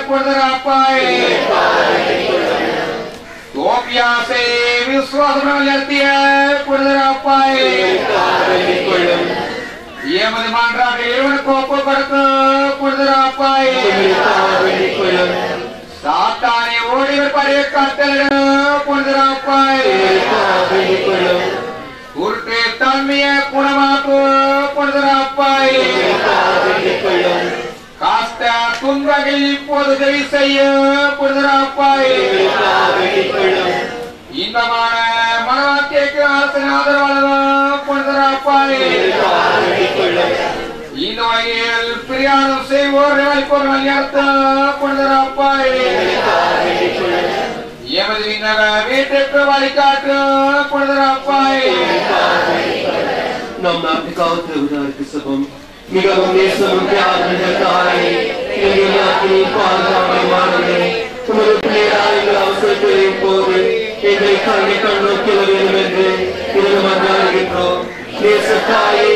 புனித அப்பாயினே, தோப்பியாசை விசுவாசம் நடத்திய புனித அப்பாயினே, எமது மன்றாட்டை இறைவனுக்கு ஒப்புக்கொடுக்க புனித அப்பாயினே, சாத்தானை ஓடிவர் படைய கட்டளை புனித அப்பாயினே, உருட்டு தன்மைய குணமாக்கு புனித அப்பாயினே, காஸ்த துன்பங்களில் இப்போது உதவி செய்ய புனித அப்பாயினே, இன்பமான மனவாக்கியக்கு அரசின் ஆதரவாளர் புனித அப்பாயினே, இந்த வகையில் பிரியாணம் செய்வோர் வழிநடத்த புனித அப்பாயினே, எமது விண்ணக வீட்டிற்கு வழிகாட்டு புனித அப்பாயினே, நம் நாட்டுக்காக திருவிழாவுக்கு சபம் மிகவும் நேசமும் தியாகத்தாய் பாதுகாப்பானே, உமது பிள்ளைகளால் எங்கள் அவசரத்தையும் போது எங்களை கண்ணை கண்ணோக்கிட வேண்டும் என்று இதற்கு மன்றாடுகின்றோம். நேசத்தாயே,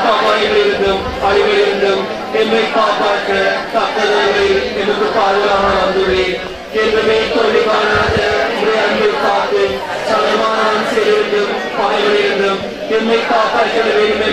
பாமாய்களிலிருந்தும் அழிவிலிருந்தும் எம்மை காப்பாற்ற தக்கதை எமக்கு பாதுகாப்பாக வந்துள்ளேன். என்றுமே தொழில் காணாத அன்பை காத்து சமமான செய்திருந்தும் பாய்களிலிருந்தும் எம்மை காப்பாற்ற வேண்டும்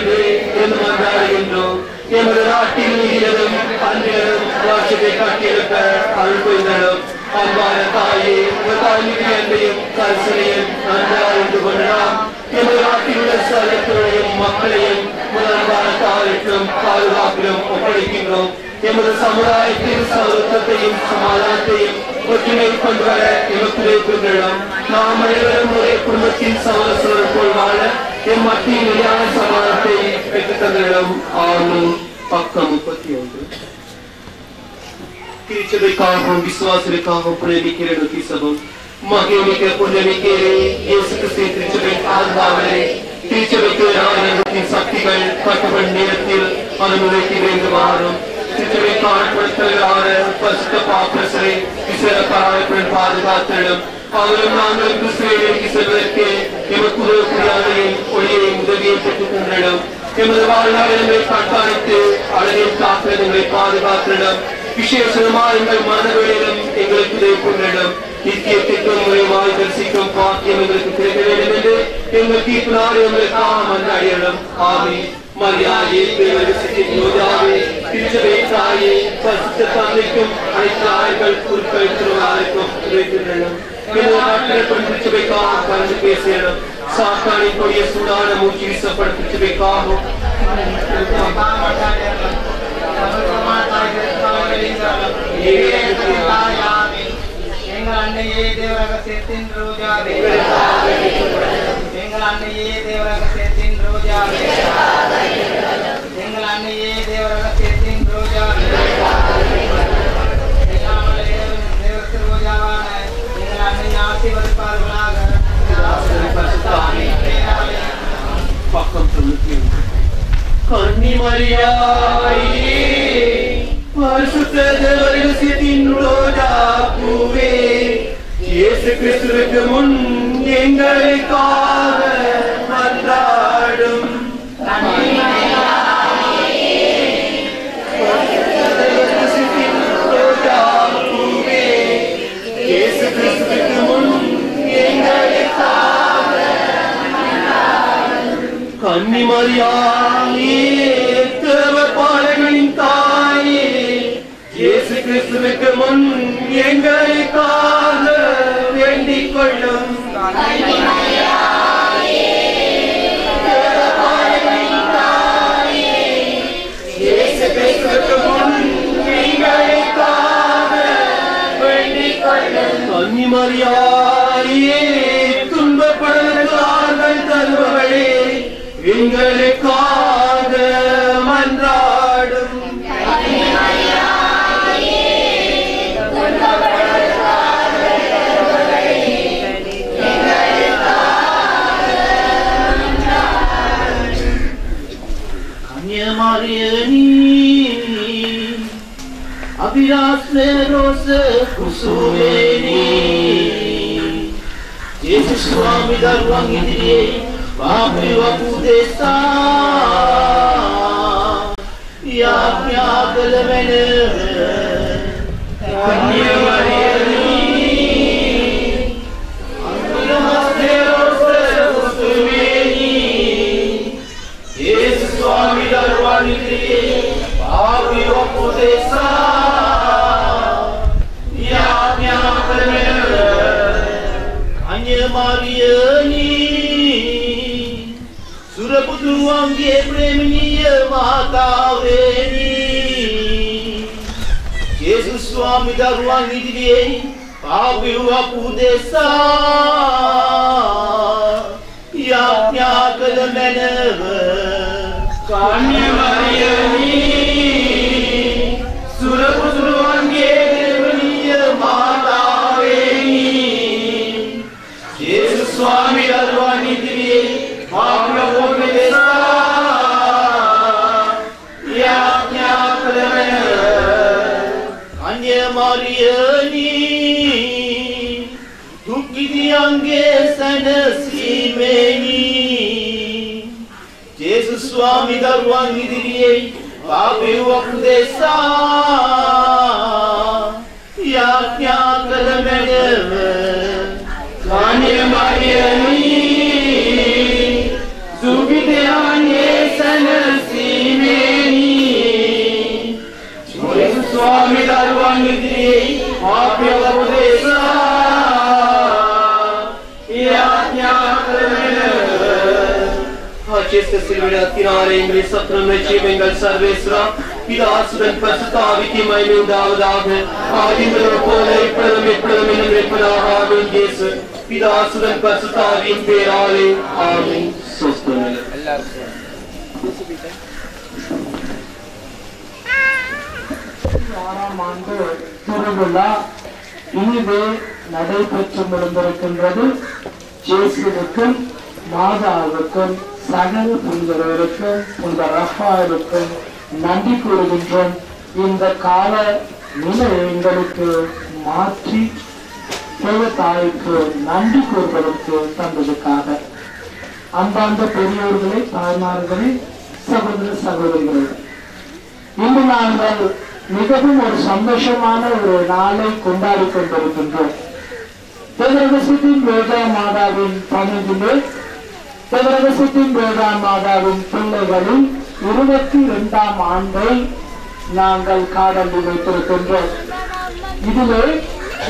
என்று மன்றாடுகின்றோம். எமது நாட்டில் நீதியிலும் அன்பிலும் ராட்சத்தை காட்டியிருக்க அருள் புரிந்தனும். அன்பான தாயே, அன்பையும் கரிசனையும் நன்றாக கொண்டலாம். எமது நாட்டில் உள்ள சகலத்தையும் மக்களையும் முதன்பான காலத்திலும் பாதுகாப்பிலும் ஒப்படைக்கின்றோம். எமது சமுதாயத்தில் சௌரத்தையும் சமாதானத்தையும் ஒற்றுமை கொண்டு வர எமக்கு வைக்கின்றோம். நாம் அனைவரும் ஒரே குடும்பத்தின் சகோதரர் போல் வாழ எம் மத்தியில் நிலையான சமாதானத்தை பெற்றுத் தந்திடம். ஆணும் பக்கம் 31. திருச்சபைக்காகவும் விசுவாசத்திற்காகவும் பிரேமிக்கிற நோக்கி சபம் மகிழ்மிக்க புண்ணியமிக்கே இயேசு கிறிஸ்து திருச்சபை பாதுகாவலே திருச்சபைக்கு நாயகத்தின் சக்திகள் கட்டுப்படும் நேரத்தில் அனுமதிக்கு வேண்டும் மாறும் திருச்சபை காணப்படுத்தலான பரிசுத்த பாப்பரசரை விசேஷ பாதுகாத்திடும் அவரும் நாங்கள் கிறிஸ்துவை செல்வதற்கு எமக்கு உதவக்கூடிய ஒளியை உதவியை பெற்றுக் கொண்டிடும் எமது வாழ்நாளை கண்காணித்து அழகின் காப்பதை பாதுகாத்திடம் விசேஷமாக எங்கள் மனவெளியிலும் எங்களுக்கு உதவி கொண்டிடும் நித்தியத்திற்கும் முறைவாய் தரிசிக்கும் பாக்கியம் எங்களுக்கு கிடைக்க வேண்டும் என்று எங்கள் தீர்ப்பு நாடு எங்களுக்காக மன்றாடியிடம் ஆமே மரியாதை திருச்சபை தாயே பரிசுத்த தந்தைக்கும் அனைத்து ஆய்கள் குறுக்கள் திருவாருக்கும் உதவிக்கின்றன திருச்சபைக்காக கலந்து பேசியிடம் சாத்தானின் கொடிய சூடான மூச்சு வீசப்படும் திருச்சபைக்காகவும் எங்கள் அன்னையே தேவரகசியத்தின் ரோஜாவே எங்கள் அன்னையே தேவரகசியத்தின் ரோஜாவே எங்கள் அன்னையே தேவரகசியத்தின் ரோஜாவே தேவரத்து ரோஜாவான எங்கள் அன்னை ஆசீர்வதிப்பார்களாக பக்கம் கன்னி மரியாயே பரிசுத்த தேவரகசியத்தின் ரோஜா பூவே இயேசு கிறிஸ்துவுக்கு முன் எங்களுக்காக மன்றாடும் தேவரகசியத்தின் ரோஜா பூவே இயேசு கிறிஸ்துவுக்கு முன் எங்களுக்காக கன்னி மரியாயே தேவபாலகனின் தாயே இயேசு கிறிஸ்துவுக்கு முன் எங்களுக்காக வேண்டிக் கொள்ளும் தேவபாலகனின் தாயே இயேசு கிறிஸ்துவுக்கு முன் எங்களுக்காக வேண்டிக் கொள்ளும் கன்னி மரியாயே துன்பப்படுகிறார்கள் தருபவளே எங்களுக்காக மன்றாடும் கன்னியமாரியனி அபிராஸ்ரோஸ் குசுமேனி இயேசு சுவாமி தர்வாங்கிதியே Papi Wapudesa Yapya Kalamene Kanya Mariani Antilamasneros Kusumeni Yesu Swami Darwani Papi Wapudesa Yapya Kalamene Kanya Mariani Suraputruange Premiya Mataveni Jesus Swami Darwani Diye Papi Wapudesa Yapya Kalamene Kanya Mariani Suraputruange Premiya Mataveni Jesus Swami Darwani Diye Papi Wapudesa Yapya Kalamene Kanya Mariani Tukkidiyange Sanasimeni Jesus Swami Darwani Diye Papi Wapudesa Yapya Kalamene Kanya Mariani Tukkidiyange Sanasimeni Jesus Swami Darwani Diye Papi Wapudesa Aceste silvile tirare in risatram recevengal sarvesra Pidasudan pasutaaviki maimil davadaave Adimudar pole ipradam repadahamin Yesu Pidasudan pasutaavin perale Amen Sosthanile 2026ஆம் ஆண்டு திருவிழா இனிதே நடைபெற்று முடிந்திருக்கின்றது. இயேசுவுக்கும் மாதாவுக்கும் சகல புனிதர்களுக்கும் புனித ரஃபாலுக்கும் நன்றி கூறுகின்றோம். இந்த கால நிலை எங்களுக்கு மாற்றி தாய்க்கு நன்றி கூறுவதற்கு தந்ததுக்காக. அன்பார்ந்த பெரியோர்களே, தாய்மார்களே, சகோதர சகோதரிகளே, இன்று நாங்கள் மிகவும் ஒரு சந்தோஷமான ஒரு நாளை கொண்டாடி கொண்டிருக்கின்றோம். தேவரகசத்தின் வேதா மாதாவின் பணியிலே தேவரகசத்தின் வேதா மாதாவின் பிள்ளைகளின் 22ஆம் ஆண்டை நாங்கள் காணொளி வைத்திருக்கின்றோம். இதிலே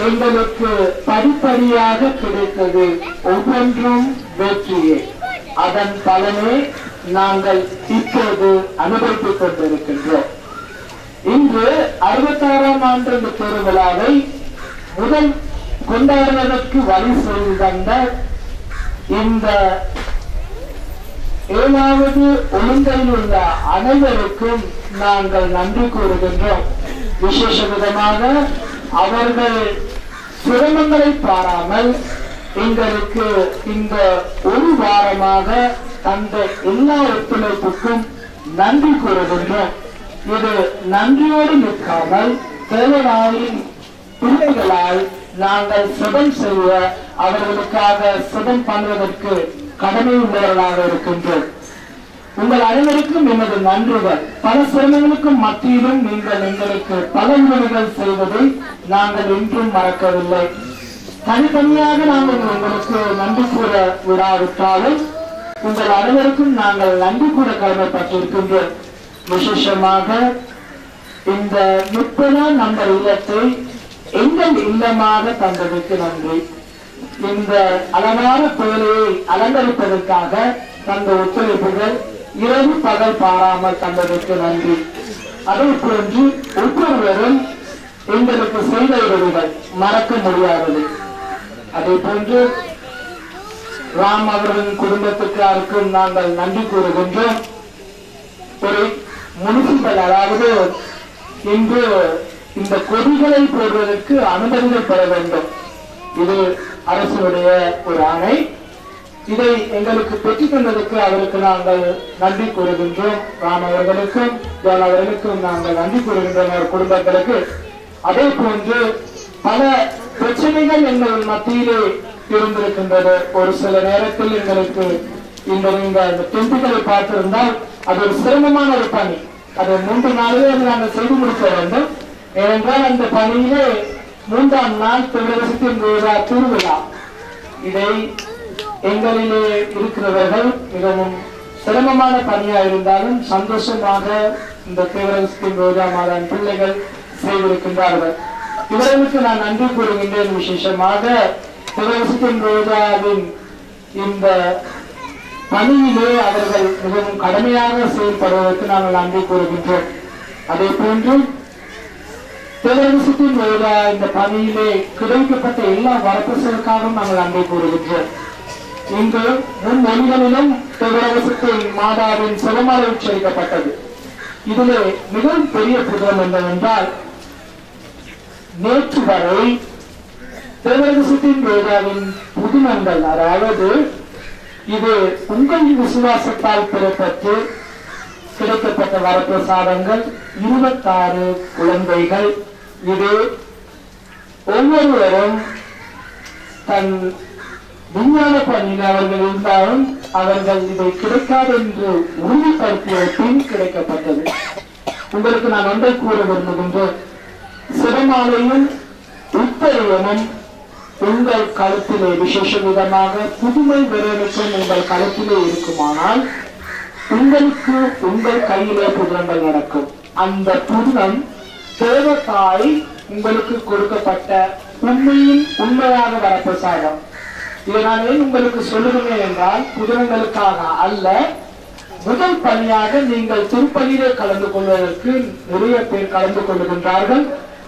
எங்களுக்கு படிப்படியாக கிடைத்தது ஒவ்வொன்றும் வெற்றியே. அதன் பலனை நாங்கள் இப்போது அனுபவித்துக் கொண்டிருக்கின்றோம். இன்று 66ஆம் ஆண்டு இந்த பெருவிழாவை முதல் கொண்டாடுவதற்கு வழி செய்து தந்த இந்த 7வது ஒழுங்கையில் உள்ள அனைவருக்கும் நாங்கள் நன்றி கூறுகின்றோம். விசேஷ விதமாக அவர்கள் சிரமங்களை பாராமல் எங்களுக்கு இந்த ஒரு வாரமாக தந்த எல்லா ஒத்துழைப்புக்கும் நன்றி கூறுகின்றோம். இது நன்றியோடு நிற்காமல் தேவனாயின் பிள்ளைகளால் நாங்கள் சிவம் செய்ய அவர்களுக்காக சிவம் பண்ணுவதற்கு கடமை உள்ளவர்களாக இருக்கின்றோம். உங்கள் அனைவருக்கும் எமது நன்றிகள். பல சிரமங்களுக்கும் மத்தியிலும் நீங்கள் எங்களுக்கு பல உதவிகள் செய்வதை நாங்கள் இன்றும் மறக்கவில்லை. தனித்தனியாக நாங்கள் உங்களுக்கு நன்றி கூற விடாவிட்டாலும் உங்கள் அனைவருக்கும் நாங்கள் நன்றி கூற கடமைப்பட்டிருக்கின்றோம். விசேஷமாக இந்த 30ஆம் நம்பர் இல்லத்தை எங்கள் இல்லமாக தந்ததற்கு நன்றி. இந்த அழகான பேழையை அலங்கரிப்பதற்காக தந்த ஒத்துழைப்புகள் இரவு பகல் பாராமல் தந்ததற்கு நன்றி. அதே போன்று ஒவ்வொருவரும் எங்களுக்கு செய்த உதவிகள் மறக்க முடியாதது. அதே போன்று ராம் அவர்களின் குடும்பத்துக்காருக்கும் நாங்கள் நன்றி கூறுகின்றோம். ஒரு முனிசிபல், அதாவது இன்று இந்த கொடிகளை போடுவதற்கு அனுமதிகள் பெற வேண்டும். இது அரசுடைய ஒரு ஆணை. இதை எங்களுக்கு பெற்றுக் கொண்டதற்கு அவருக்கு நாங்கள் நன்றி கூறுகின்றோம். ராம் அவர்களுக்கும் ஜான் அவர்களுக்கும் நாங்கள் நன்றி கூறுகின்றோம், அவர் குடும்பங்களுக்கு. அதே போன்று பல பிரச்சனைகள் எங்கள் மத்தியிலே இருந்திருக்கின்றது. ஒரு சில நேரத்தில் எங்களுக்கு இந்த டெம்புகளை பார்த்திருந்தால் அது ஒரு சிரமமான ஒரு பணி. அது 3 நாளிலே நாங்கள் செய்து முடிக்க வேண்டும். ஏனென்றால் அந்த பணியிலே 3ஆம் நாள் திருவரசத்தின் திருவிழா. இதை எங்களிலே இருக்கிறவர்கள் மிகவும் சிரமமான பணியா இருந்தாலும் சந்தோஷமாக இந்த திருவரசத்தின் ரோஜா மாதான் பிள்ளைகள் செய்திருக்கின்றார்கள். இவர்களுக்கு நான் நன்றி கூறுகின்றேன். விசேஷமாக திருவரசத்தின் ரோஜாவின் இந்த பணியிலே அவர்கள் மிகவும் கடுமையாக செயல்படுவதற்கு நாங்கள் நன்றி கூறுகின்றோம். அதே போன்று திருவரசத்தின் ரோஜா இந்த பணியிலே கிடைக்கப்பட்ட எல்லா வரப்பிரசலுக்காகவும் நாங்கள் நன்றி கூறுகின்றோம். இன்று முன்மொழிகளிலும் திருவரசத்தின் மாதாவின் சிவமாலை உச்சரிக்கப்பட்டது. இதிலே மிகவும் பெரிய புதம் என்னவென்றால், நேற்று வரை திருவரசத்தின் ரோஜாவின் புதுமங்கள், அதாவது இது உங்கள் விசுவாசத்தால் பெறப்பட்டு கிடைக்கப்பட்ட வரப்பிரசாதங்கள் 26 குழந்தைகள். இது ஒவ்வொருவரும் தன் விஞ்ஞான பணியில் அவர்கள் இருந்தாலும் அவர்கள் இதை கிடைக்காது என்று உறுதிப்படுத்திய பின் கிடைக்கப்பட்டது. உங்களுக்கு நான் ஒன்றை கூற விரும்புகின்றேன். சிவமாலையும் உத்தரவனும் உங்கள் கழுத்திலே, விசேஷ விதமாக புதுமை விரலுக்கும் உங்கள் கழுத்திலே இருக்குமானால் உங்களுக்கு உங்கள் கையிலே புதுனங்கள் நடக்கும். அந்த புதுனம் தேவதாய் உங்களுக்கு கொடுக்கப்பட்ட உண்மையின் உண்மையாக வரப்பிரசாதம். இதை நான் ஏன் உங்களுக்கு சொல்லுகிறேன் என்றால், புதுனங்களுக்காக அல்ல, முதல் பணியாக நீங்கள் திருப்பலியிலே கலந்து கொள்வதற்கு நிறைய பேர் கலந்து கொள்ளுகின்றார்கள்.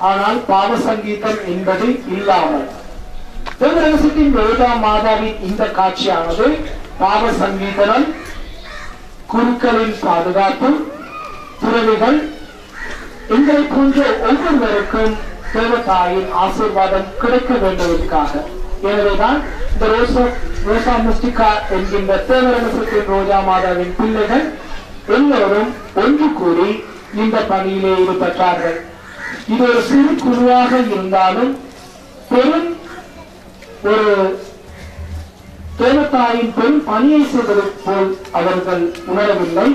ஆனால் பாவ சங்கீதம் என்பது இல்லாமல் திருவரசத்தின் ரோஜா மாதாவின் இந்த காட்சியானது பாவ சங்கீதனம், குருக்களின் பாதுகாப்பு, துறவிகள் எங்களை போன்ற ஒவ்வொருவருக்கும் தேவதாயின் ஆசீர்வாதம் கிடைக்க வேண்டுவதற்காக. எனவேதான் இந்த ரோசா மிஸ்டிகா என்கின்ற தேவரகசத்தின் ரோஜா மாதாவின் பிள்ளைகள் எல்லோரும் ஒன்று கூடி இந்த பணியிலே ஈடுபட்டார்கள். இது ஒரு சிறு குழுவாக இருந்தாலும் பெரும் ஒரு தேவதாயின் பெரும் பணியை செய்வது போல் அவர்கள் உணரவில்லை.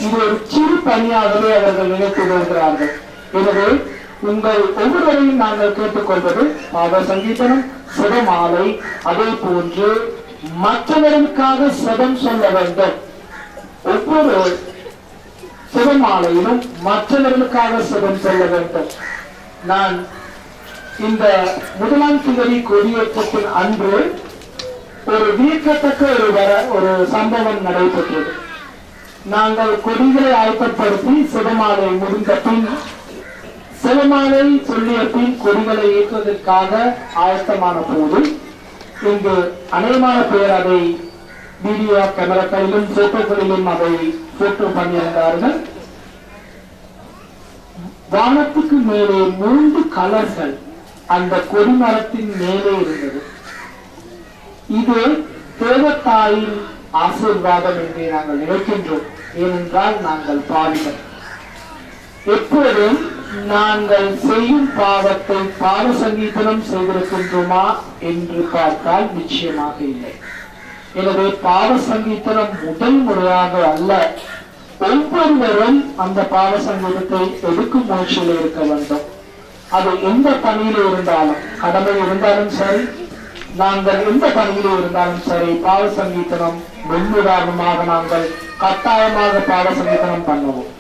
இது ஒரு சிறு பணியாகவே அவர்கள் நினைத்து வருகிறார்கள். எனவே உங்கள் ஒவ்வொருவரையும் நாங்கள் கேட்டுக்கொள்வது பாவ சங்கீதனம், சிவமாலை, அதே போன்று மற்றவர்களுக்காக சிவம் சொல்ல வேண்டும். ஒவ்வொரு சிவமாலையிலும் மற்றவர்களுக்காக சிவம் சொல்ல வேண்டும். நான் இந்த முதலாம் திகதி கொடியேற்றத்தின் அன்று ஒரு வியக்கத்தக்க ஒரு சம்பவம் நடைபெற்றது. நாங்கள் கொடிகளை ஆயத்தப்படுத்தி சிவமாலை முடிந்த பின், சிவமாலை சொல்லிய பின் கொடிகளை ஏற்றுவதற்காக ஆயத்தமான போது இங்கு அநேகமான பேர் அதை வீடியோ கேமராக்களிலும் போட்டோக்களிலும் அதை போட்டோ பண்ணியிருந்தார்கள். வானத்துக்கு மேலே 3 கலர்கள் அந்த கொடிமரத்தின் மேலே இருந்தது. இது தேவதாயின் ஆசீர்வாதம் என்று நாங்கள் நினைக்கின்றோம். ஏனென்றால் நாங்கள் பாவிகள். எப்போதும் நாங்கள் செய்யும் பாவத்தை பாவ சங்கீதனம் செய்திருக்கின்றோமா என்று பார்த்தால் நிச்சயமாக இல்லை. எனவே பாவ சங்கீதனம் முதல் முறையாக அல்ல, ஒவ்வொருவரும் அந்த பாவ சங்கீதத்தை எடுக்கும் முயற்சியில் இருக்க வேண்டும். அது எந்த பணியில இருந்தாலும், கடமை இருந்தாலும் சரி, நாங்கள் எந்த பணியில இருந்தாலும் சரி, பாவ சங்கீதனம் முன்னுதாரணமாக நாங்கள் கட்டாயமாக பாவ சங்கீதனம் பண்ணுவோம்.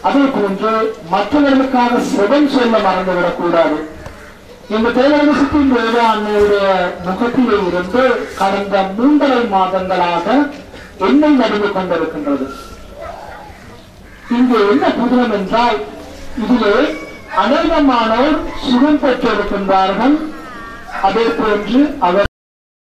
அதே போன்று மற்றவர்களுக்காக சிவம் சொல்ல மறந்துவிடக் கூடாது. இந்த தேவரகசத்தின் வேத அன்னையுடைய முகத்திலே இருந்து கடந்த 3.5 மாதங்களாக எண்ணெய் நடந்து கொண்டிருக்கின்றது. இங்கு என்ன புதினம் என்றால், இதிலே அநேகமானோர் சுகம் பெற்றிருக்கின்றார்கள். அதே போன்று அவர்